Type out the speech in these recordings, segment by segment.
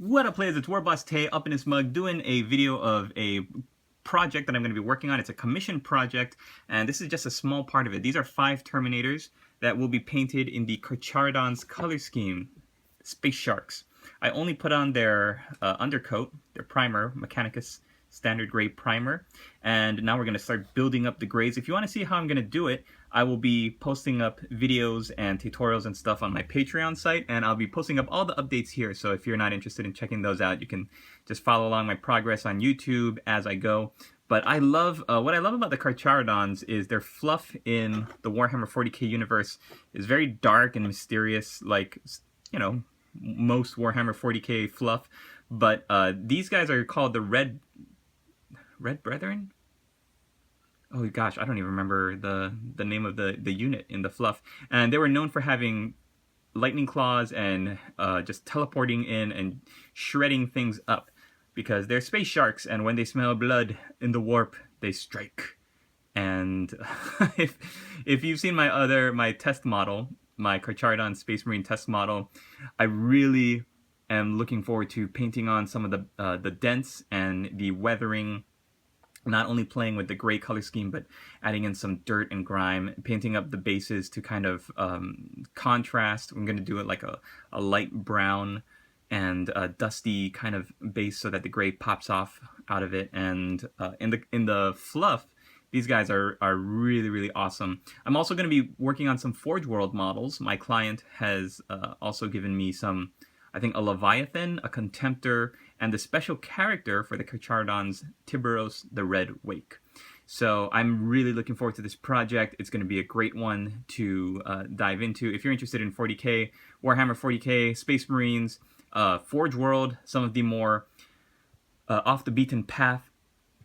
What up, players? It's Warboss Tay up in his mug doing a video of a project that I'm going to be working on. It's a commission project, and this is just a small part of it. These are 5 Terminators that will be painted in the Carcharodon's color scheme, Space Sharks. I only put on their undercoat, their primer, Mechanicus standard gray primer, and now we're going to start building up the grays. If you want to see how I'm going to do it, I will be posting up videos and tutorials and stuff on my Patreon site, and I'll be posting up all the updates here, so if you're not interested in checking those out, you can just follow along my progress on YouTube as I go. But I love, what I love about the Carcharodons is their fluff in the Warhammer 40k universe is very dark and mysterious, like, you know, most Warhammer 40k fluff. But these guys are called the Red Brethren? Oh gosh, I don't even remember the name of the unit in the fluff. And they were known for having lightning claws and just teleporting in and shredding things up, because they're space sharks, and when they smell blood in the warp, they strike. And if you've seen my test model, my Carcharodon Space Marine test model, I really am looking forward to painting on some of the dents and the weathering. Not only playing with the gray color scheme, but adding in some dirt and grime, painting up the bases to kind of contrast. I'm going to do it like a light brown and a dusty kind of base so that the gray pops off out of it. And in the fluff, these guys are really, really awesome. I'm also going to be working on some Forge World models. My client has also given me some, I think, a Leviathan, a Contemptor, and the special character for the Carcharodons, Tiburos the Red Wake. So I'm really looking forward to this project. It's going to be a great one to dive into. If you're interested in 40k, Warhammer 40k, Space Marines, Forge World, some of the more off the beaten path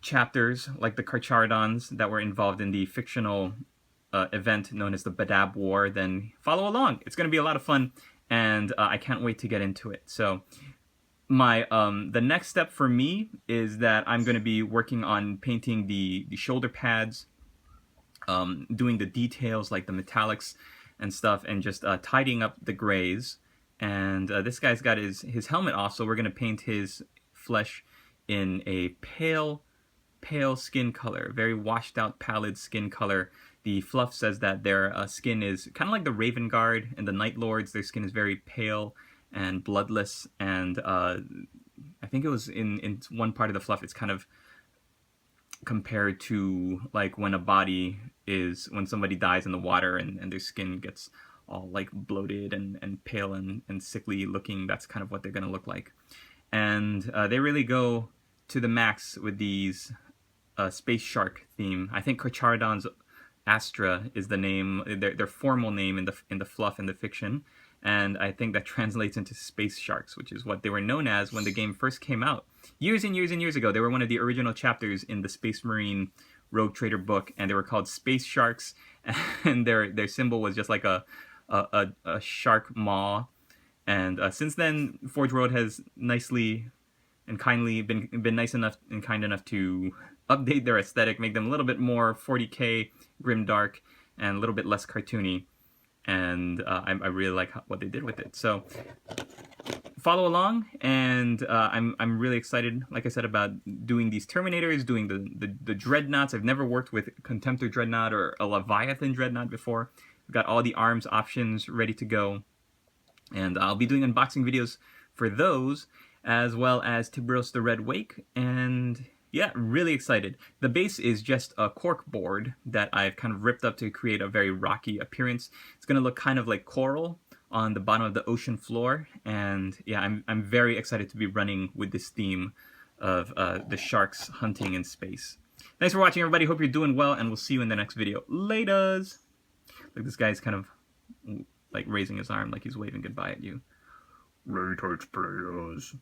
chapters, like the Carcharodons that were involved in the fictional event known as the Badab War, then follow along. It's going to be a lot of fun, and I can't wait to get into it. So the next step for me is that I'm going to be working on painting the shoulder pads, doing the details like the metallics and stuff, and just tidying up the grays. And this guy's got his helmet off, so we're going to paint his flesh in a pale skin color, very washed out, pallid skin color. The fluff says that their skin is kind of like the Raven Guard and the Night Lords. Their skin is very pale and bloodless, and I think it was in one part of the fluff, it's kind of compared to like when when somebody dies in the water and their skin gets all like bloated and pale and sickly looking. That's kind of what they're going to look like. And they really go to the max with these space shark theme. I think Carcharodon's Astra is the name, their formal name in the fluff in the fiction. And I think that translates into space sharks, which is what they were known as when the game first came out. Years and years and years ago, they were one of the original chapters in the Space Marine Rogue Trader book, and they were called space sharks, and their symbol was just like a shark maw. And since then, Forge World has nicely and kindly been nice enough and kind enough to update their aesthetic, make them a little bit more 40k grimdark and a little bit less cartoony. And I really like what they did with it. So follow along, and I'm really excited, like I said, about doing these Terminators, doing the Dreadnoughts. I've never worked with Contemptor Dreadnought or a Leviathan Dreadnought before. I've got all the arms options ready to go, and I'll be doing unboxing videos for those, as well as Tiburos the Red Wake, and yeah, really excited. The base is just a cork board that I've kind of ripped up to create a very rocky appearance. It's going to look kind of like coral on the bottom of the ocean floor. And yeah, I'm very excited to be running with this theme of the sharks hunting in space. Thanks for watching, everybody. Hope you're doing well, and we'll see you in the next video. Laters! Look, this guy's kind of like raising his arm like he's waving goodbye at you. Laters, players.